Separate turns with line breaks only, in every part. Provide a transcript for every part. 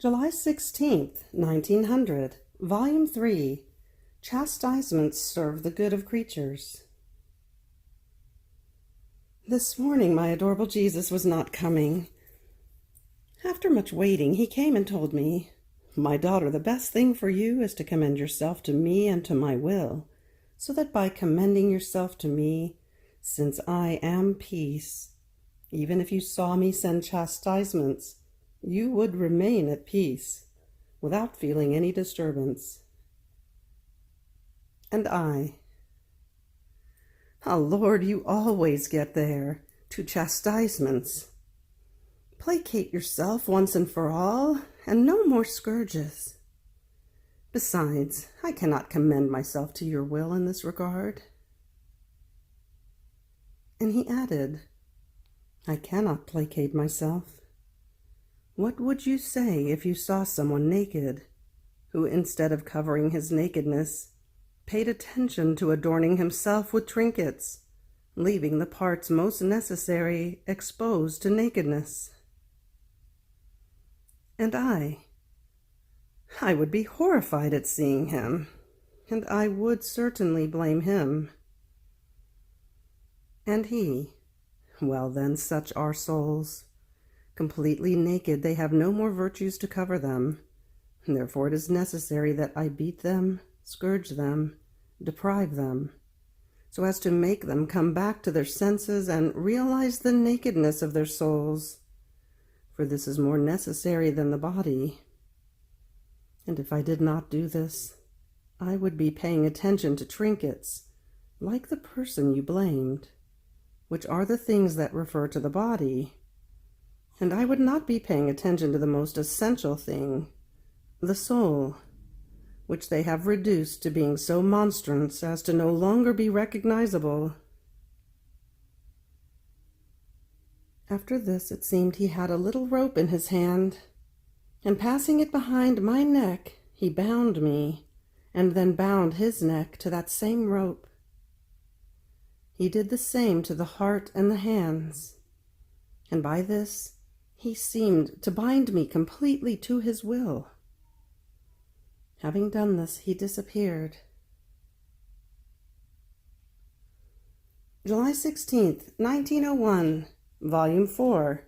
July 16th, 1900, Volume 3, Chastisements Serve the Good of Creatures. This morning my adorable Jesus was not coming. After much waiting, he came and told me, "My daughter, the best thing for you is to commend yourself to me and to my will, so that by commending yourself to me, since I am peace, even if you saw me send chastisements, you would remain at peace, without feeling any disturbance." And I, "Ah, Lord, you always get there, to chastisements. Placate yourself once and for all, and no more scourges. Besides, I cannot commend myself to your will in this regard." And he added, "I cannot placate myself. What would you say if you saw someone naked, who instead of covering his nakedness, paid attention to adorning himself with trinkets, leaving the parts most necessary exposed to nakedness?" And I would be horrified at seeing him, and I would certainly blame him. And he, "Well then, such are souls. Completely naked, they have no more virtues to cover them. Therefore it is necessary that I beat them, scourge them, deprive them, so as to make them come back to their senses and realize the nakedness of their souls. For this is more necessary than the body. And if I did not do this, I would be paying attention to trinkets, like the person you blamed, which are the things that refer to the body. And I would not be paying attention to the most essential thing, the soul, which they have reduced to being so monstrous as to no longer be recognizable." After this it seemed he had a little rope in his hand, and passing it behind my neck, he bound me, and then bound his neck to that same rope. He did the same to the heart and the hands, and by this he seemed to bind me completely to his will. Having done this, he disappeared. July 16th, 1901, Volume 4,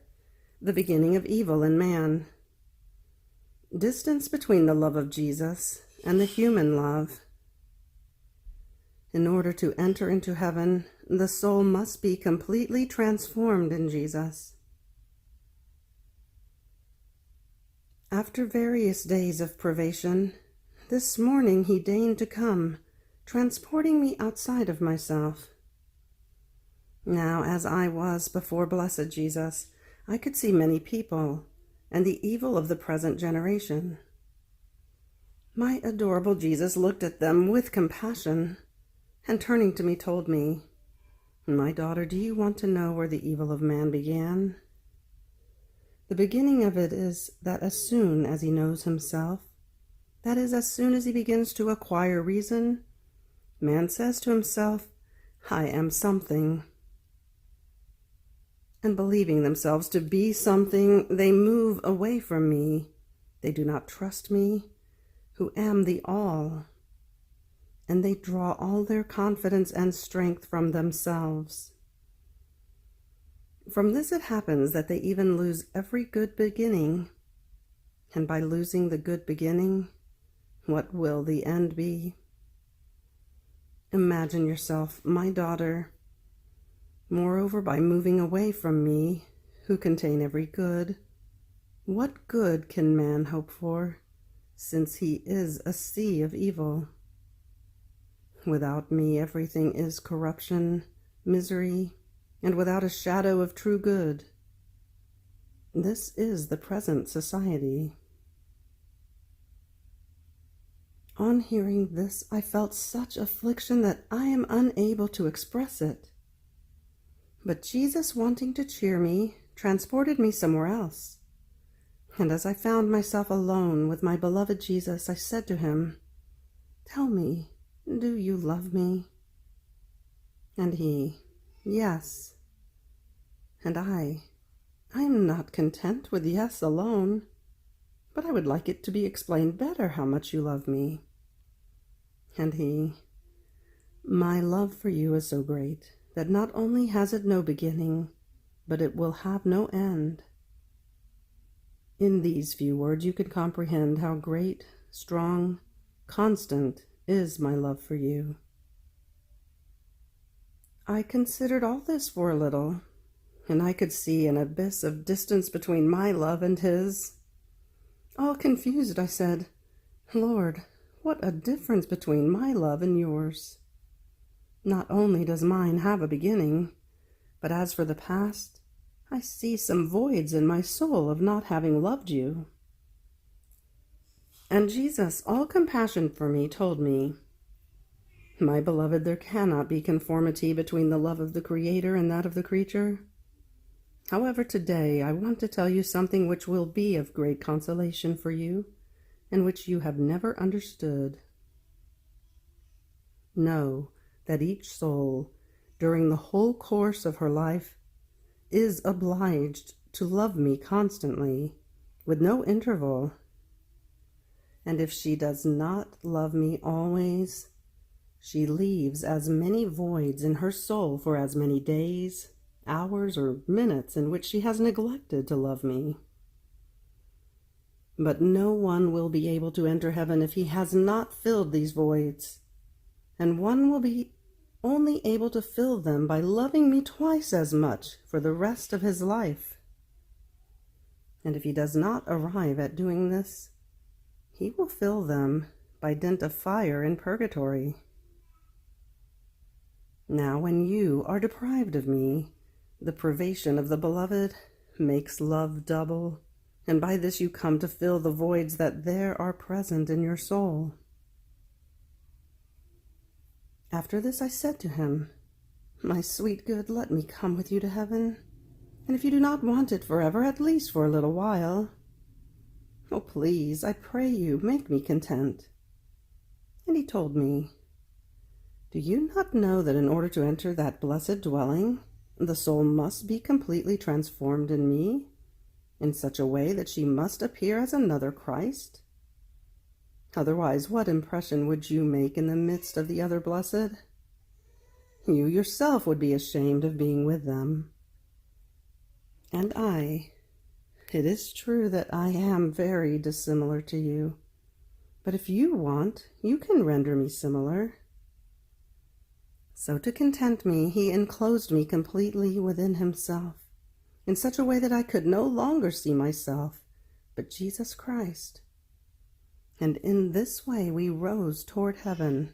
The Beginning of Evil in Man. Distance between the love of Jesus and the human love. In order to enter into heaven, the soul must be completely transformed in Jesus. After various days of privation, this morning he deigned to come, transporting me outside of myself. Now, as I was before blessed Jesus, I could see many people, and the evil of the present generation. My adorable Jesus looked at them with compassion, and turning to me told me, "My daughter, do you want to know where the evil of man began? The beginning of it is that as soon as he knows himself, that is, as soon as he begins to acquire reason, man says to himself, 'I am something.' And believing themselves to be something, they move away from me. They do not trust me, who am the all, and they draw all their confidence and strength from themselves. From this it happens that they even lose every good beginning, and by losing the good beginning, what will the end be? Imagine yourself, my daughter. Moreover, by moving away from me, who contain every good, what good can man hope for, since he is a sea of evil? Without me, everything is corruption, misery, and without a shadow of true good. This is the present society." On hearing this, I felt such affliction that I am unable to express it. But Jesus, wanting to cheer me, transported me somewhere else. And as I found myself alone with my beloved Jesus, I said to him, "Tell me, do you love me?" And he, "Yes." And I am not content with yes alone, but I would like it to be explained better how much you love me." And he, "My love for you is so great that not only has it no beginning, but it will have no end." In these few words you can comprehend how great, strong, constant is my love for you. I considered all this for a little, and I could see an abyss of distance between my love and his. All confused, I said, "Lord, what a difference between my love and yours! Not only does mine have a beginning, but as for the past, I see some voids in my soul of not having loved you." And Jesus, all compassion for me, told me, "My beloved, there cannot be conformity between the love of the Creator and that of the creature. However, today I want to tell you something which will be of great consolation for you, and which you have never understood. Know that each soul, during the whole course of her life, is obliged to love me constantly, with no interval. And if she does not love me always, she leaves as many voids in her soul for as many days, hours, or minutes in which she has neglected to love me. But no one will be able to enter heaven if he has not filled these voids, and one will be only able to fill them by loving me twice as much for the rest of his life. And if he does not arrive at doing this, he will fill them by dint of fire in purgatory. Now, when you are deprived of me, the privation of the beloved makes love double, and by this you come to fill the voids that there are present in your soul." After this I said to him, "My sweet good, let me come with you to heaven, and if you do not want it forever, at least for a little while. Oh, please, I pray you, make me content." And he told me, "Do you not know that in order to enter that blessed dwelling, the soul must be completely transformed in me, in such a way that she must appear as another Christ? Otherwise, what impression would you make in the midst of the other blessed? You yourself would be ashamed of being with them. And it is true that I am very dissimilar to you, but if you want, you can render me similar." So to content me, he enclosed me completely within himself, in such a way that I could no longer see myself, but Jesus Christ. And in this way we rose toward heaven.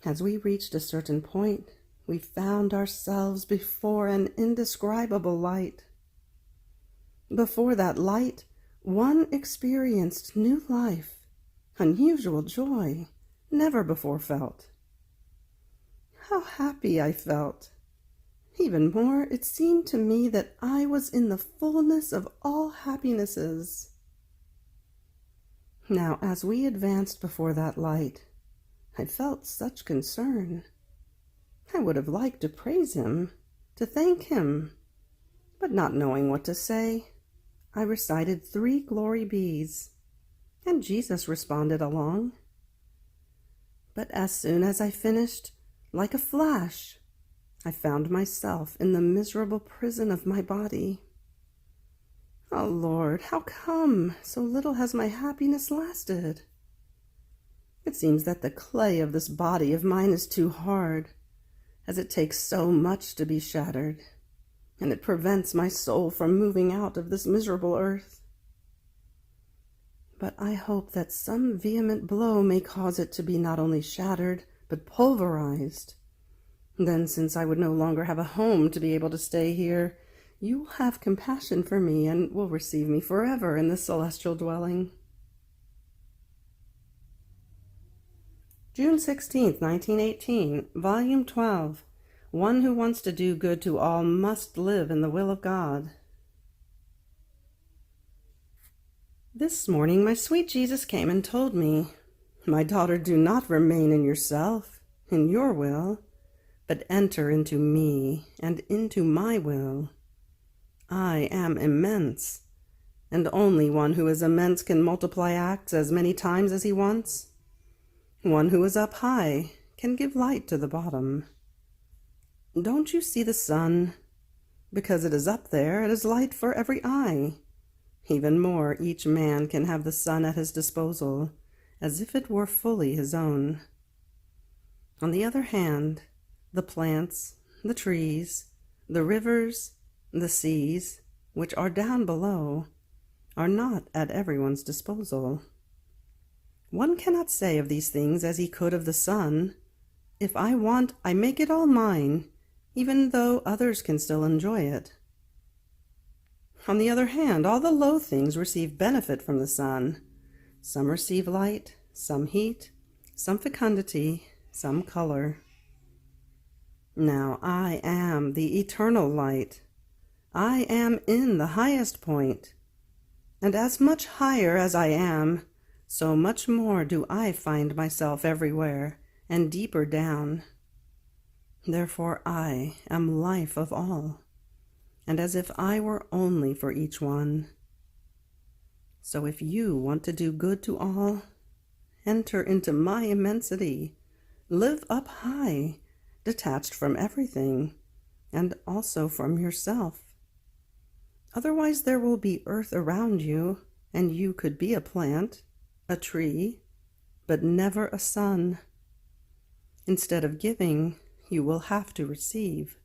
As we reached a certain point, we found ourselves before an indescribable light. Before that light, one experienced new life, unusual joy, never before felt. How happy I felt! Even more, it seemed to me that I was in the fullness of all happinesses. Now, as we advanced before that light, I felt such concern. I would have liked to praise him, to thank him, but not knowing what to say, I recited 3 glory bees, and Jesus responded along. But as soon as I finished, like a flash, I found myself in the miserable prison of my body. Oh, Lord, how come so little has my happiness lasted? It seems that the clay of this body of mine is too hard, as it takes so much to be shattered, and it prevents my soul from moving out of this miserable earth. But I hope that some vehement blow may cause it to be not only shattered, but pulverized. Then, since I would no longer have a home to be able to stay here, you will have compassion for me and will receive me forever in the celestial dwelling." June 16th, 1918, Volume 12. One who wants to do good to all must live in the will of God. This morning my sweet Jesus came and told me, "My daughter, do not remain in yourself, in your will, but enter into me and into my will. I am immense, and only one who is immense can multiply acts as many times as he wants. One who is up high can give light to the bottom. Don't you see the sun? Because it is up there, it is light for every eye. Even more, each man can have the sun at his disposal, as if it were fully his own. On the other hand, the plants, the trees, the rivers, the seas, which are down below, are not at everyone's disposal. One cannot say of these things as he could of the sun, "If I want, I make it all mine," even though others can still enjoy it. On the other hand, all the low things receive benefit from the sun. Some receive light, some heat, some fecundity, some color. Now I am the eternal light. I am in the highest point, and as much higher as I am, so much more do I find myself everywhere, and deeper down. Therefore I am life of all, and as if I were only for each one. So if you want to do good to all, enter into my immensity, live up high, detached from everything, and also from yourself. Otherwise there will be earth around you, and you could be a plant, a tree, but never a sun. Instead of giving, you will have to receive,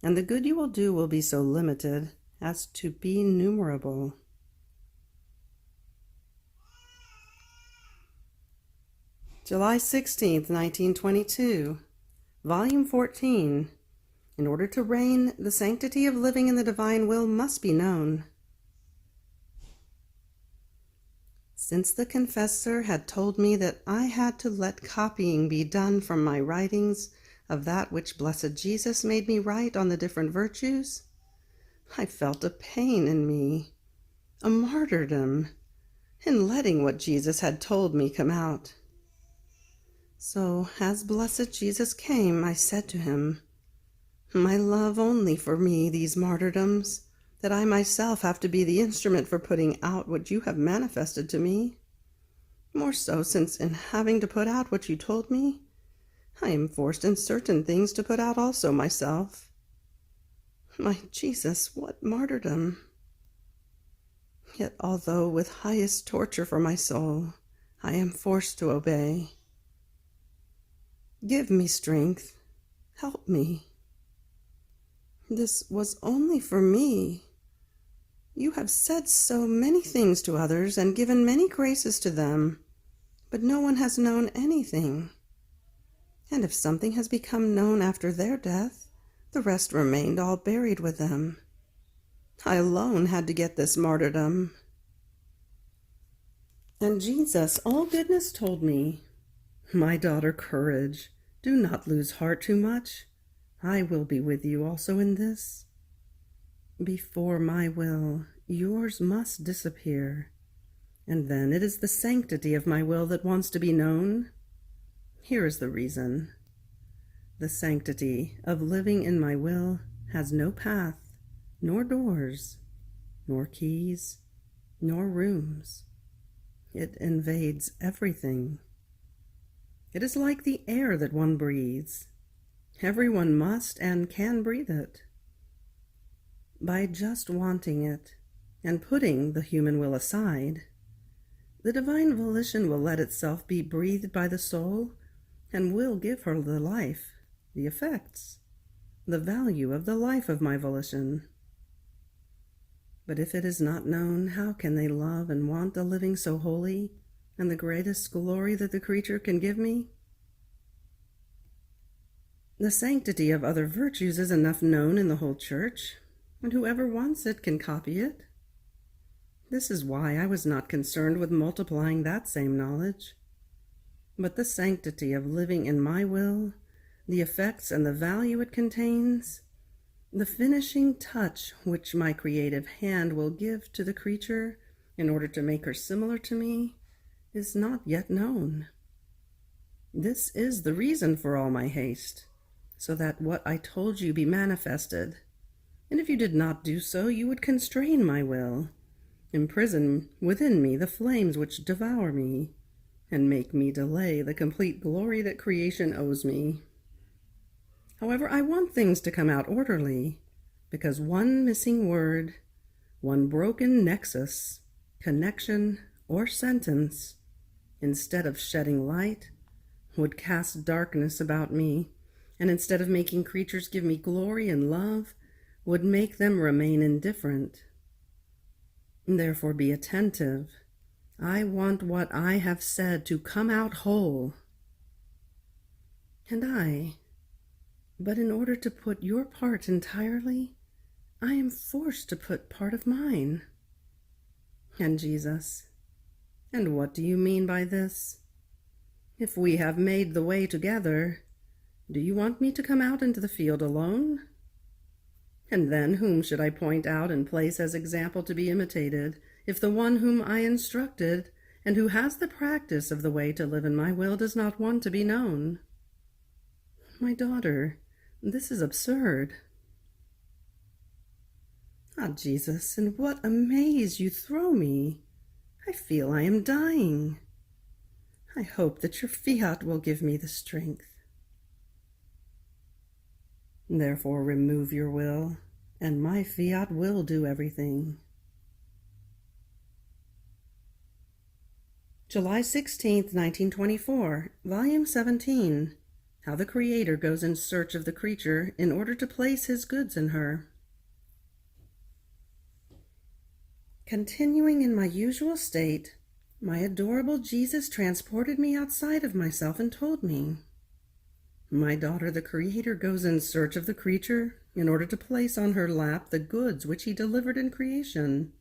and the good you will do will be so limited as to be innumerable. July 16th, 1922, Volume 14. In order to reign, the sanctity of living in the divine will must be known. Since the confessor had told me that I had to let copying be done from my writings of that which blessed Jesus made me write on the different virtues, I felt a pain in me, a martyrdom, in letting what Jesus had told me come out. So, as blessed Jesus came, I said to him, "My love only for me these martyrdoms, that I myself have to be the instrument for putting out what you have manifested to me. More so, since in having to put out what you told me, I am forced in certain things to put out also myself. My Jesus, what martyrdom! Yet although with highest torture for my soul, I am forced to obey. Give me strength. Help me. This was only for me. You have said so many things to others and given many graces to them, but no one has known anything. And if something has become known after their death, the rest remained all buried with them. I alone had to get this martyrdom." And Jesus, all goodness, told me, "My daughter, courage. Do not lose heart too much. I will be with you also in this. Before my will, yours must disappear, and then it is the sanctity of my will that wants to be known. Here is the reason. The sanctity of living in my will has no path, nor doors, nor keys, nor rooms. It invades everything. It is like the air that one breathes. Everyone must and can breathe it. By just wanting it and putting the human will aside, the divine volition will let itself be breathed by the soul and will give her the life, the effects, the value of the life of my volition. But if it is not known, how can they love and want a living so holy and the greatest glory that the creature can give me? The sanctity of other virtues is enough known in the whole church, and whoever wants it can copy it. This is why I was not concerned with multiplying that same knowledge. But the sanctity of living in my will, the effects and the value it contains, the finishing touch which my creative hand will give to the creature in order to make her similar to me, is not yet known. This is the reason for all my haste, so that what I told you be manifested. And if you did not do so, you would constrain my will, imprison within me the flames which devour me, and make me delay the complete glory that creation owes me. However, I want things to come out orderly, because one missing word, one broken nexus, connection, or sentence, instead of shedding light, would cast darkness about me, and instead of making creatures give me glory and love, would make them remain indifferent. Therefore be attentive. I want what I have said to come out whole. But in order to put your part entirely, I am forced to put part of mine. And Jesus, and what do you mean by this? If we have made the way together, do you want me to come out into the field alone? And then whom should I point out and place as example to be imitated, if the one whom I instructed, and who has the practice of the way to live in my will, does not want to be known? My daughter, this is absurd. Ah, Jesus, in what a maze you throw me! I feel I am dying. I hope that your fiat will give me the strength. Therefore remove your will, and my fiat will do everything. July 16th, 1924, Volume 17. How the Creator Goes in Search of the Creature in order to place His goods in her. Continuing in my usual state, my adorable Jesus transported me outside of myself and told me, "My daughter, the Creator goes in search of the creature in order to place on her lap the goods which He delivered in creation.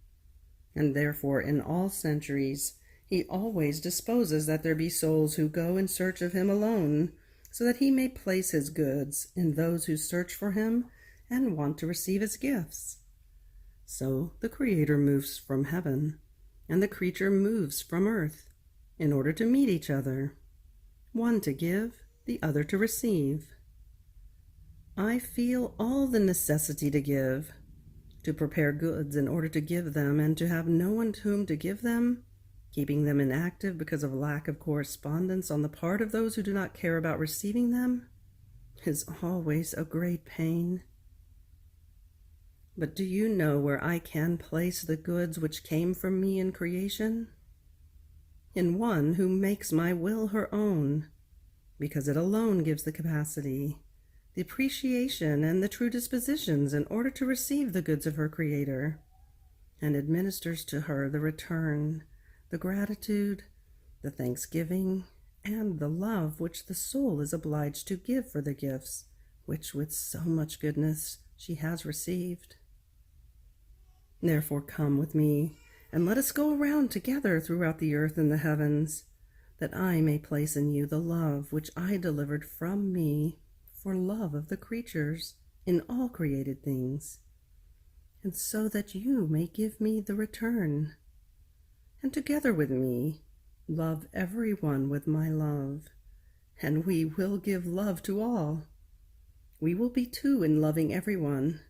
And therefore in all centuries He always disposes that there be souls who go in search of Him alone, so that He may place His goods in those who search for Him and want to receive His gifts. So the Creator moves from heaven, and the creature moves from earth, in order to meet each other, one to give, the other to receive. I feel all the necessity to give, to prepare goods in order to give them, and to have no one to whom to give them, keeping them inactive because of lack of correspondence on the part of those who do not care about receiving them, is always a great pain. But do you know where I can place the goods which came from me in creation? In one who makes my will her own, because it alone gives the capacity, the appreciation, and the true dispositions in order to receive the goods of her Creator, and administers to her the return, the gratitude, the thanksgiving, and the love which the soul is obliged to give for the gifts which with so much goodness she has received. Therefore come with me, and let us go around together throughout the earth and the heavens, that I may place in you the love which I delivered from me for love of the creatures in all created things, and so that you may give me the return, and together with me love every one with my love, and we will give love to all. We will be two in loving every one.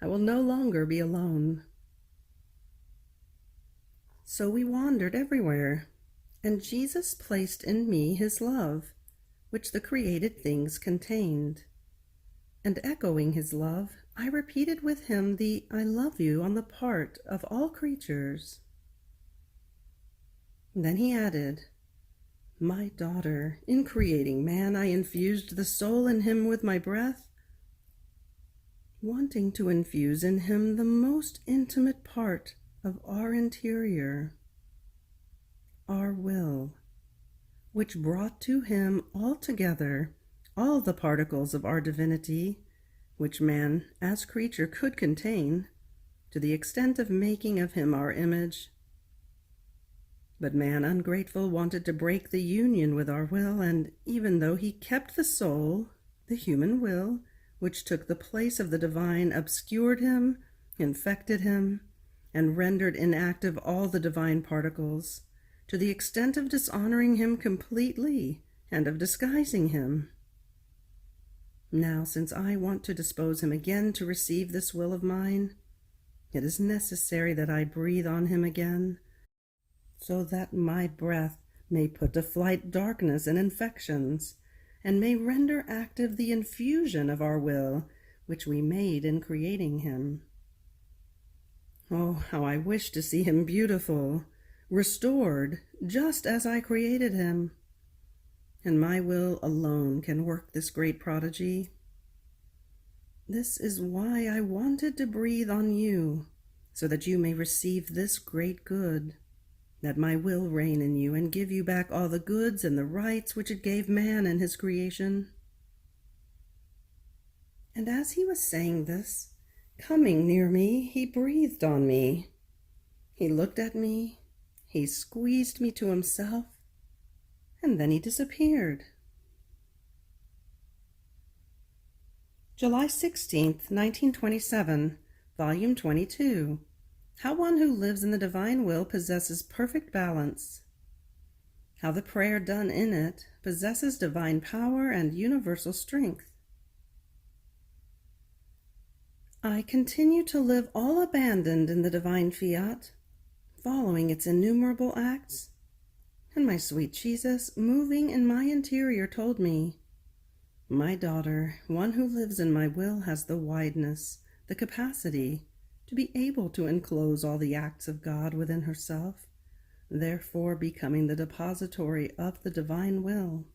I will no longer be alone." So we wandered everywhere, and Jesus placed in me His love, which the created things contained. And echoing His love, I repeated with Him the "I love you" on the part of all creatures. Then He added, "My daughter, in creating man, I infused the soul in him with my breath, wanting to infuse in him the most intimate part of our interior, our will, which brought to him altogether all the particles of our divinity, which man as creature could contain, to the extent of making of him our image. But man, ungrateful, wanted to break the union with our will, and even though he kept the soul, the human will, which took the place of the divine, obscured him, infected him, and rendered inactive all the divine particles, to the extent of dishonoring him completely and of disguising him. Now, since I want to dispose him again to receive this will of mine, It is necessary that I breathe on him again, so that my breath may put to flight darkness and infections, and may render active the infusion of our will, which we made in creating him. Oh, how I wish to see him beautiful, restored, just as I created him. And my will alone can work this great prodigy. This is why I wanted to breathe on you, so that you may receive this great good, that my will reign in you and give you back all the goods and the rights which it gave man in his creation. And as he was saying this, coming near me, he breathed on me. He looked at me, he squeezed me to himself, and then he disappeared. July 16th, 1927, Volume 22. How one who lives in the divine will possesses perfect balance. How the prayer done in it possesses divine power and universal strength. I continue to live all abandoned in the divine fiat, following its innumerable acts, and my sweet Jesus, moving in my interior, told me, "My daughter, one who lives in my will has the wideness, the capacity, to be able to enclose all the acts of God within herself, therefore becoming the depository of the divine will.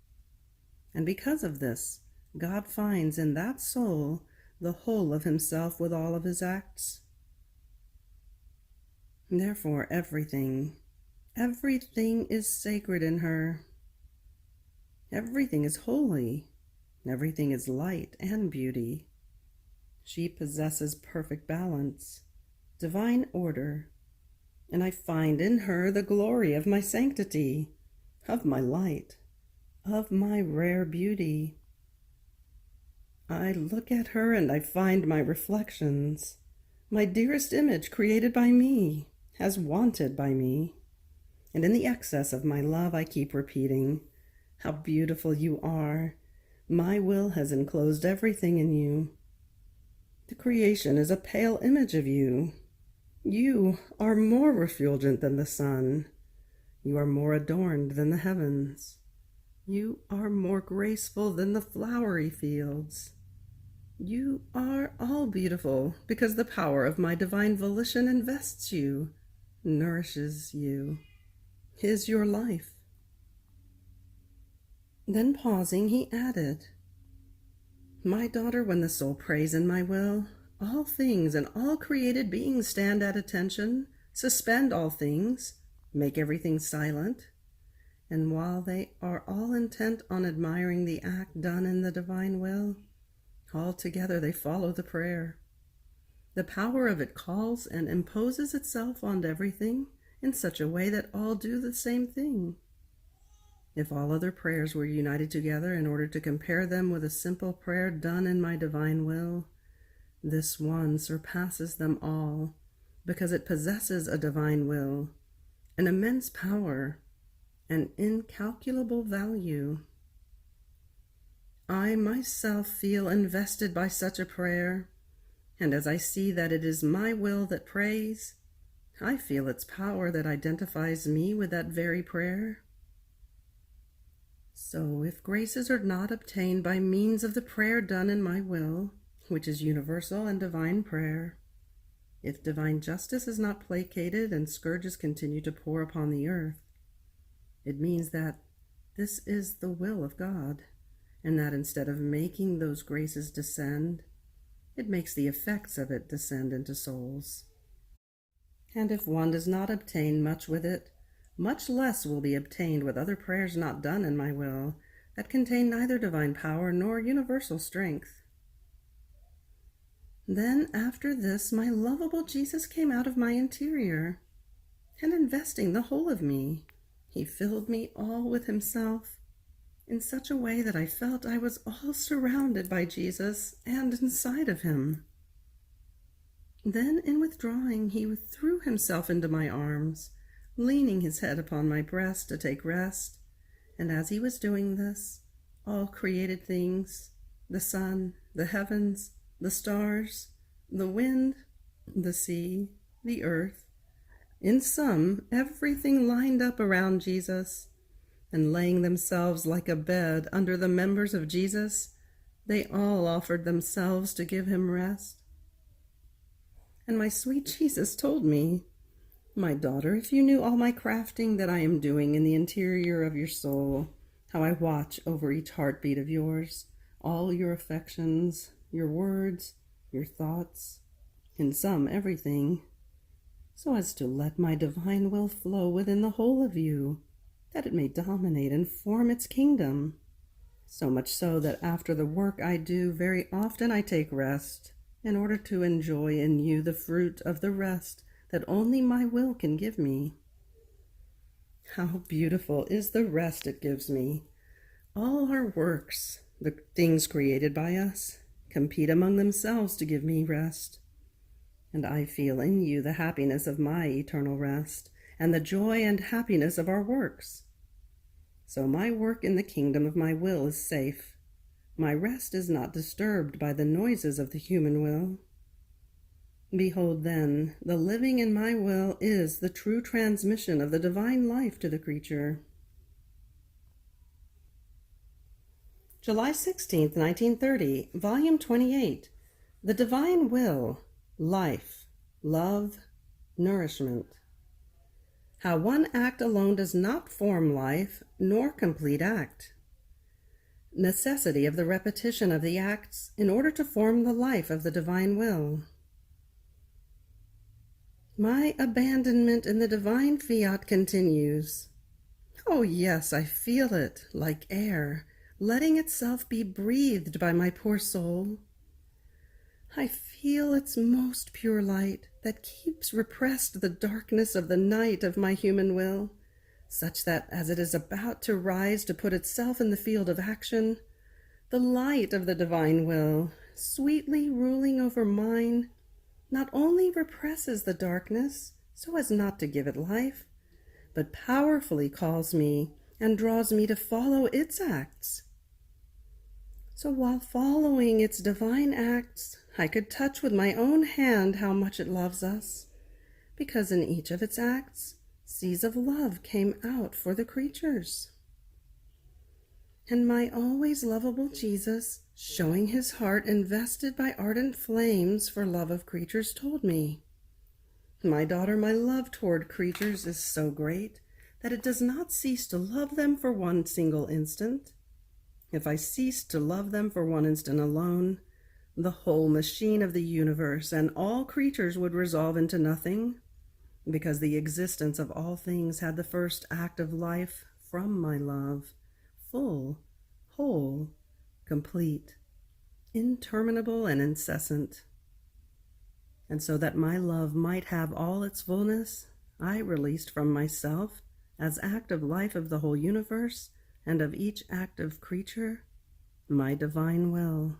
And because of this, God finds in that soul the whole of himself with all of his acts. Therefore everything is sacred in her. Everything is holy. Everything is light and beauty. She possesses perfect balance, divine order, and I find in her the glory of my sanctity, of my light, of my rare beauty. I look at her and I find my reflections, my dearest image created by me, as wanted by me. And in the excess of my love I keep repeating, how beautiful you are. My will has enclosed everything in you. The creation is a pale image of you. You are more refulgent than the sun. You are more adorned than the heavens. You are more graceful than the flowery fields. You are all beautiful because the power of my divine volition invests you, nourishes you, is your life." Then pausing, he added, "My daughter, when the soul prays in my will, all things and all created beings stand at attention, suspend all things, make everything silent, and while they are all intent on admiring the act done in the divine will, all together they follow the prayer. The power of it calls and imposes itself on everything in such a way that all do the same thing. If all other prayers were united together in order to compare them with a simple prayer done in my divine will, this one surpasses them all, because it possesses a divine will, an immense power, an incalculable value. I myself feel invested by such a prayer, and as I see that it is my will that prays, I feel its power that identifies me with that very prayer. So if graces are not obtained by means of the prayer done in my will, which is universal and divine prayer, if divine justice is not placated and scourges continue to pour upon the earth, it means that this is the will of God, and that instead of making those graces descend, it makes the effects of it descend into souls. And if one does not obtain much with it, much less will be obtained with other prayers not done in my will, that contain neither divine power nor universal strength. Then after this my lovable Jesus came out of my interior, and investing the whole of me, he filled me all with himself, in such a way that I felt I was all surrounded by Jesus and inside of him. Then in withdrawing, he threw himself into my arms, leaning his head upon my breast to take rest, and as he was doing this, all created things, the sun, the heavens, the stars, the wind, the sea, the earth, in sum, everything lined up around Jesus, and laying themselves like a bed under the members of Jesus, they all offered themselves to give him rest. And my sweet Jesus told me, "My daughter, if you knew all my crafting that I am doing in the interior of your soul, how I watch over each heartbeat of yours, all your affections, your words, your thoughts, in sum, everything, so as to let my divine will flow within the whole of you, that it may dominate and form its kingdom. So much so that after the work I do, very often I take rest, in order to enjoy in you the fruit of the rest that only my will can give me. How beautiful is the rest it gives me! All our works, the things created by us, compete among themselves to give me rest. And I feel in you the happiness of my eternal rest, and the joy and happiness of our works. So my work in the kingdom of my will is safe. My rest is not disturbed by the noises of the human will. Behold, then, the living in my will is the true transmission of the divine life to the creature." July 16th, 1930, Volume 28, The Divine Will, Life, Love, Nourishment. How one act alone does not form life, nor complete act. Necessity of the repetition of the acts in order to form the life of the divine will. My abandonment in the divine fiat continues. Oh yes, I feel it, like air, letting itself be breathed by my poor soul. I feel its most pure light that keeps repressed the darkness of the night of my human will, such that as it is about to rise to put itself in the field of action, the light of the divine will, sweetly ruling over mine, not only represses the darkness so as not to give it life, but powerfully calls me and draws me to follow its acts. So while following its divine acts, I could touch with my own hand how much it loves us, because in each of its acts, seas of love came out for the creatures. And my always lovable Jesus, showing his heart invested by ardent flames for love of creatures, told me, "My daughter, my love toward creatures is so great that it does not cease to love them for one single instant. If I ceased to love them for one instant alone, the whole machine of the universe and all creatures would resolve into nothing, because the existence of all things had the first act of life from my love, full, whole, complete, interminable, and incessant. And so that my love might have all its fullness, I released from myself, as act of life of the whole universe, and of each active creature, my divine will.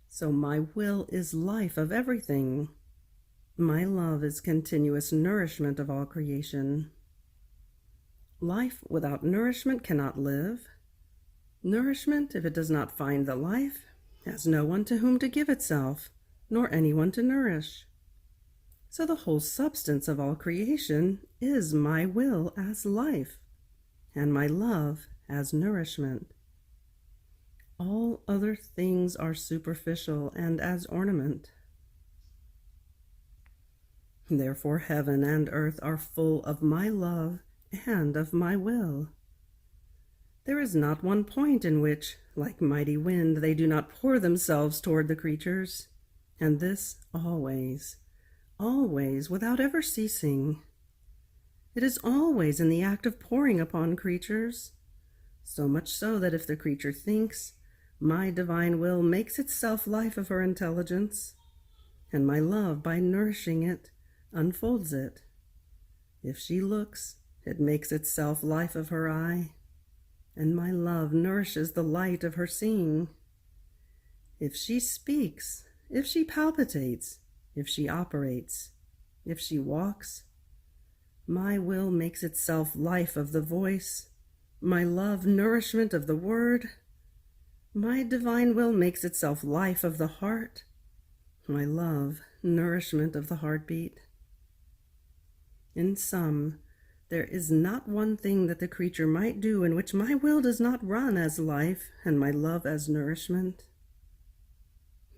So my will is life of everything. My love is continuous nourishment of all creation. Life without nourishment cannot live. Nourishment, if it does not find the life, has no one to whom to give itself, nor anyone to nourish. So the whole substance of all creation is my will as life, and my love as nourishment. All other things are superficial and as ornament. Therefore heaven and earth are full of my love and of my will. There is not one point in which, like mighty wind, they do not pour themselves toward the creatures, and this always, always, without ever ceasing. It is always in the act of pouring upon creatures, so much so that if the creature thinks, my divine will makes itself life of her intelligence, and my love, by nourishing it, unfolds it. If she looks, it makes itself life of her eye, and my love nourishes the light of her seeing. If she speaks, if she palpitates, if she operates, if she walks, my will makes itself life of the voice, my love nourishment of the word. My divine will makes itself life of the heart, my love nourishment of the heartbeat. In sum, there is not one thing that the creature might do in which my will does not run as life and my love as nourishment.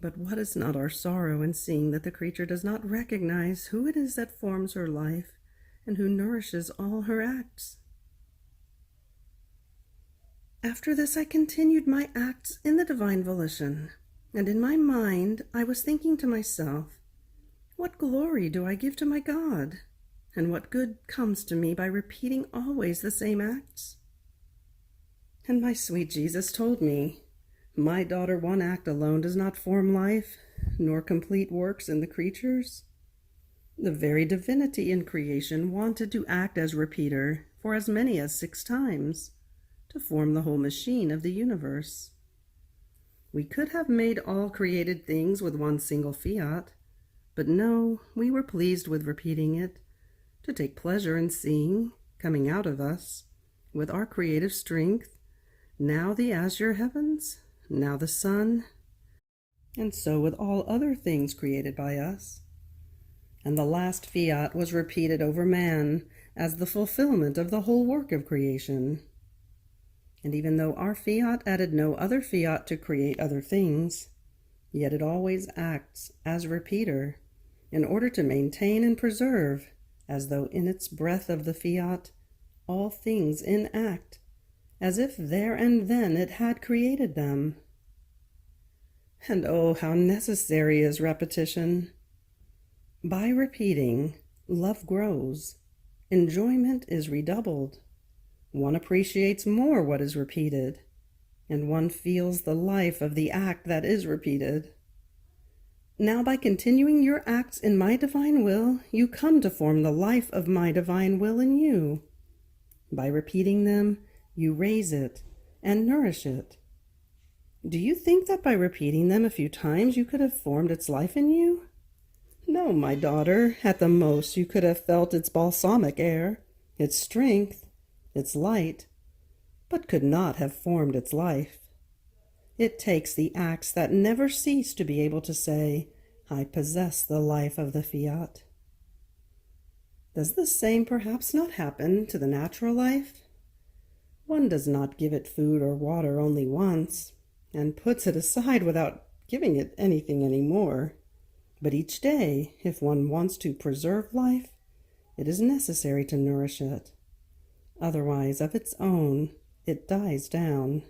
But what is not our sorrow in seeing that the creature does not recognize who it is that forms her life and who nourishes all her acts? After this, I continued my acts in the divine volition, and in my mind I was thinking to myself, what glory do I give to my God? And what good comes to me by repeating always the same acts? And my sweet Jesus told me, my daughter, one act alone does not form life, nor complete works in the creatures. The very divinity in creation wanted to act as repeater for as many as 6 times, to form the whole machine of the universe. We could have made all created things with one single fiat, but no, we were pleased with repeating it, to take pleasure in seeing, coming out of us, with our creative strength, now the azure heavens, now the sun, and so with all other things created by us. And the last fiat was repeated over man as the fulfillment of the whole work of creation. And even though our fiat added no other fiat to create other things, yet it always acts as repeater in order to maintain and preserve, as though in its breath of the fiat, all things in act, as if there and then it had created them. And oh, how necessary is repetition! By repeating, love grows, enjoyment is redoubled, one appreciates more what is repeated, and one feels the life of the act that is repeated. Now, by continuing your acts in my divine will, you come to form the life of my divine will in you. By repeating them, you raise it and nourish it. Do you think that by repeating them a few times you could have formed its life in you? No, my daughter, at the most you could have felt its balsamic air, its strength, its light, but could not have formed its life. It takes the acts that never cease to be able to say, I possess the life of the fiat. Does the same perhaps not happen to the natural life? One does not give it food or water only once, and puts it aside without giving it anything any more. But each day, if one wants to preserve life, it is necessary to nourish it. Otherwise, of its own, it dies down.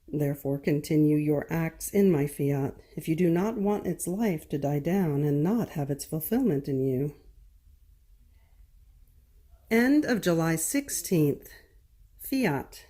Therefore, continue your acts in my fiat, if you do not want its life to die down and not have its fulfillment in you. End of July 16th. Fiat.